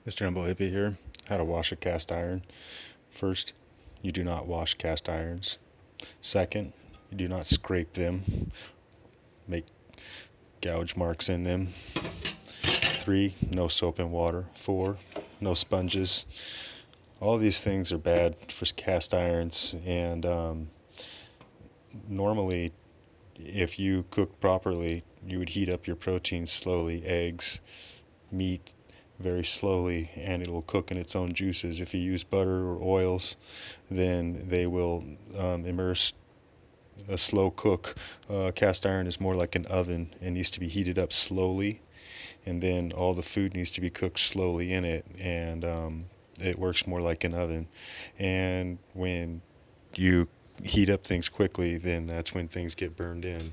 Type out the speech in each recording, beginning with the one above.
Mr. Humble Hippie here. How to wash a cast iron. First, you do not wash cast irons. Second, you do not scrape them, make gouge marks in them. 3, no soap and water. 4, no sponges. All these things are bad for cast irons, and normally, if you cook properly, you would heat up your proteins slowly, eggs, meat, very slowly, and it will cook in its own juices. If you use butter or oils, then they will immerse a slow cook. Cast iron is more like an oven and needs to be heated up slowly, and then all the food needs to be cooked slowly in it, and it works more like an oven. And when you heat up things quickly, then that's when things get burned in.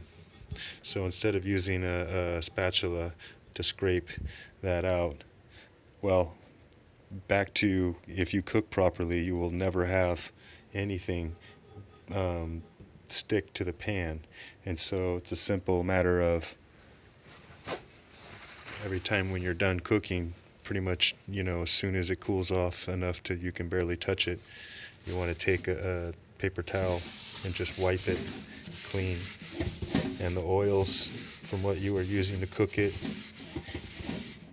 So instead of using a spatula to scrape that out, well, back to if you cook properly, you will never have anything um, stick to the pan. And so it's a simple matter of every time when you're done cooking, pretty much, as soon as it cools off enough to you can barely touch it, you want to take a paper towel and just wipe it clean. And the oils from what you are using to cook it,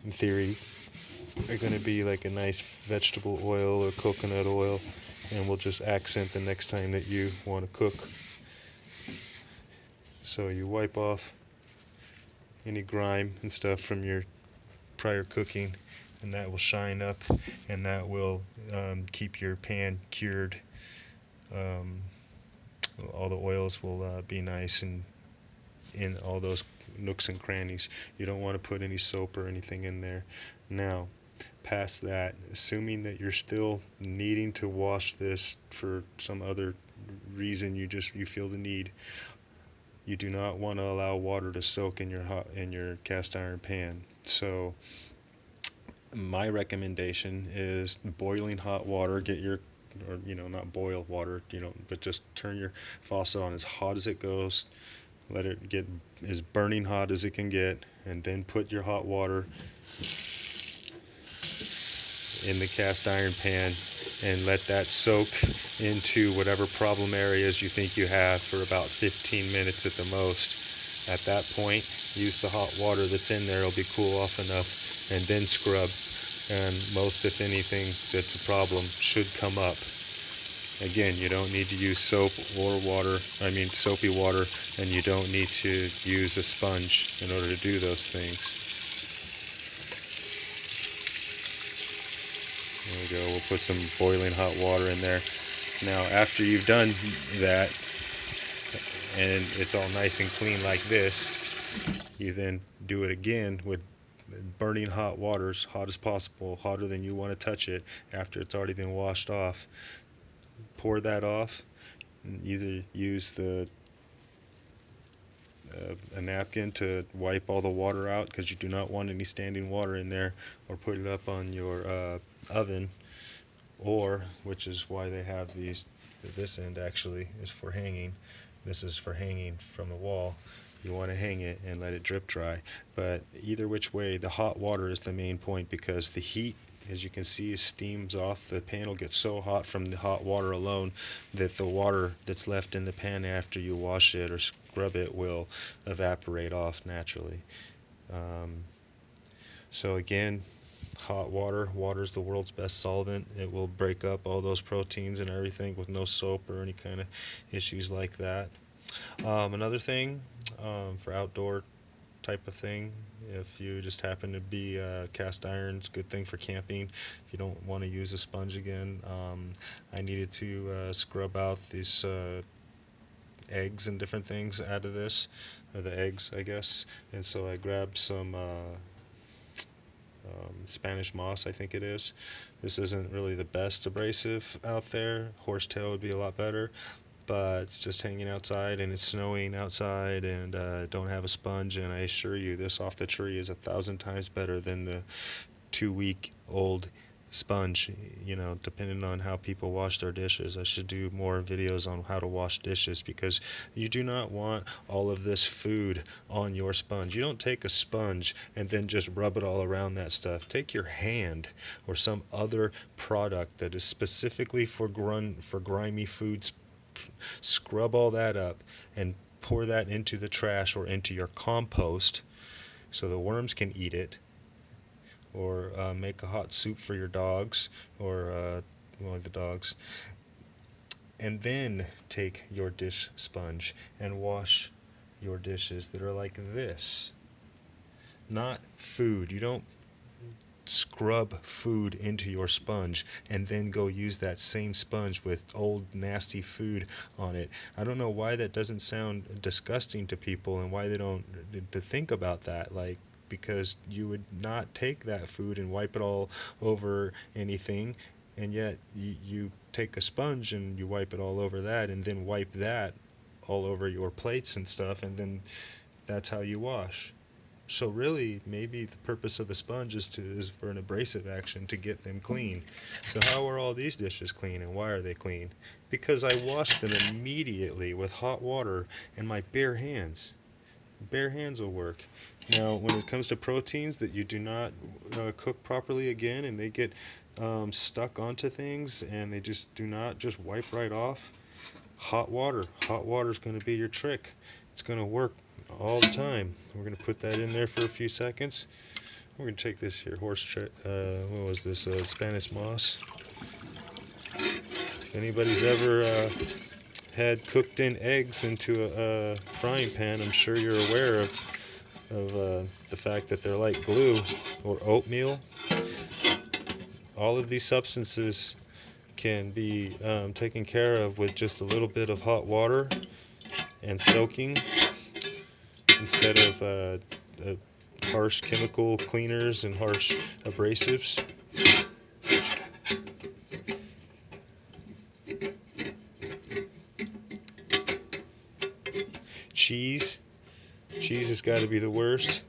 in theory, are going to be like a nice vegetable oil or coconut oil, and will just accent the next time that you want to cook. So you wipe off any grime and stuff from your prior cooking, and that will shine up, and that will keep your pan cured. Um, all the oils will be nice and in all those nooks and crannies. You don't want to put any soap or anything in there. Now, past that, assuming that you're still needing to wash this for some other reason, you feel the need, you do not want to allow water to soak in your cast iron pan. So my recommendation is boiling hot water. Not boil water, but just turn your faucet on as hot as it goes. Let it get as burning hot as it can get, and then put your hot water in the cast iron pan and let that soak into whatever problem areas you think you have for about 15 minutes at the most. At that point, use the hot water that's in there. It'll be cool off enough, and then scrub. And most, if anything, that's a problem should come up. Again, you don't need to use soap or soapy water, and you don't need to use a sponge in order to do those things. There we go. We'll put some boiling hot water in there. Now, after you've done that, and it's all nice and clean like this, you then do it again with burning hot water, as hot as possible, hotter than you want to touch it after it's already been washed off. Pour that off, and either use a napkin to wipe all the water out, because you do not want any standing water in there, or put it up on your oven, or, which is why they have these, this end actually is for hanging. This is for hanging from the wall. You want to hang it and let it drip dry. But either which way, the hot water is the main point, because the heat, as you can see, steams off. The pan will get so hot from the hot water alone that the water that's left in the pan after you wash it or scrub it will evaporate off naturally. So again, hot water. Water is the world's best solvent. It will break up all those proteins and everything with no soap or any kind of issues like that. Another thing, for outdoor type of thing, if you just happen to be cast irons, good thing for camping. If you don't want to use a sponge again, I needed to scrub out these eggs and different things out of this, or the eggs, I guess. And so I grabbed some Spanish moss, I think it is. This isn't really the best abrasive out there. Horsetail would be a lot better, but it's just hanging outside and it's snowing outside, and don't have a sponge, and I assure you this off the tree is 1,000 times better than the 2-week old sponge, you know, depending on how people wash their dishes. I should do more videos on how to wash dishes, because you do not want all of this food on your sponge. You don't take a sponge and then just rub it all around that stuff. Take your hand or some other product that is specifically for grimy foods, scrub all that up and pour that into the trash or into your compost so the worms can eat it, or make a hot soup for your dogs, or well, the dogs. And then take your dish sponge and wash your dishes that are like this. Not food. You don't scrub food into your sponge and then go use that same sponge with old nasty food on it. I don't know why that doesn't sound disgusting to people, and why they don't to think about that, like, because you would not take that food and wipe it all over anything, and yet you take a sponge and you wipe it all over that, and then wipe that all over your plates and stuff, and then that's how you wash. So really, maybe the purpose of the sponge is for an abrasive action to get them clean. So how are all these dishes clean, and why are they clean? Because I washed them immediately with hot water and my bare hands. Bare hands will work. Now, when it comes to proteins that you do not cook properly again, and they get stuck onto things and they just do not just wipe right off, hot water. Hot water is going to be your trick. It's going to work all the time. We're going to put that in there for a few seconds. We're going to take this here what was this, Spanish moss. If anybody's ever had cooked in eggs into a frying pan, I'm sure you're aware of the fact that they're like glue, or oatmeal. All of these substances can be taken care of with just a little bit of hot water and soaking, instead of harsh chemical cleaners and harsh abrasives. Cheese has got to be the worst.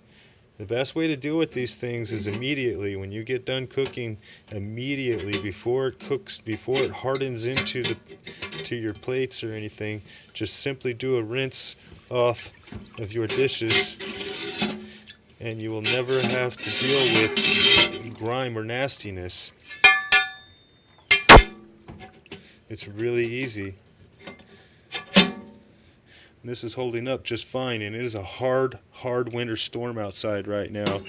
The best way to deal with these things is immediately, when you get done cooking, immediately, before it cooks, before it hardens into to your plates or anything, just simply do a rinse off of your dishes, and you will never have to deal with grime or nastiness. It's really easy. This is holding up just fine, and it is a hard winter storm outside right now.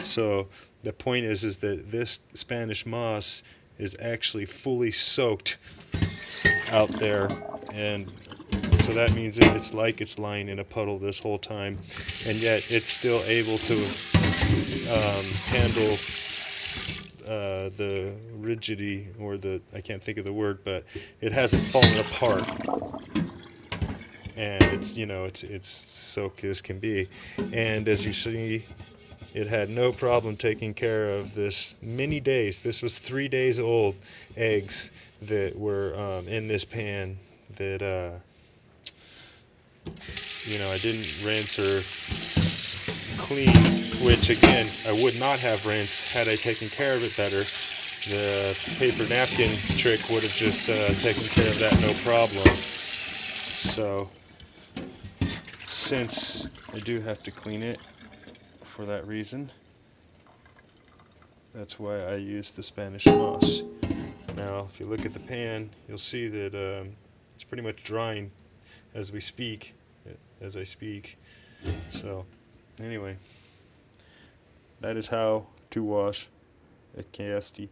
So the point is that this Spanish moss is actually fully soaked out there, and so that means it's like it's lying in a puddle this whole time, and yet it's still able to handle the rigidity, or I can't think of the word, but it hasn't fallen apart. And it's soaked as can be. And as you see, it had no problem taking care of this many days. This was 3 days old eggs that were in this pan that I didn't rinse or clean, which again I would not have rinsed had I taken care of it better. The paper napkin trick would have just taken care of that, no problem. So since I do have to clean it for that reason, that's why I use the Spanish moss. Now, if you look at the pan, you'll see that it's pretty much drying as I speak. So, anyway, that is how to wash a casty.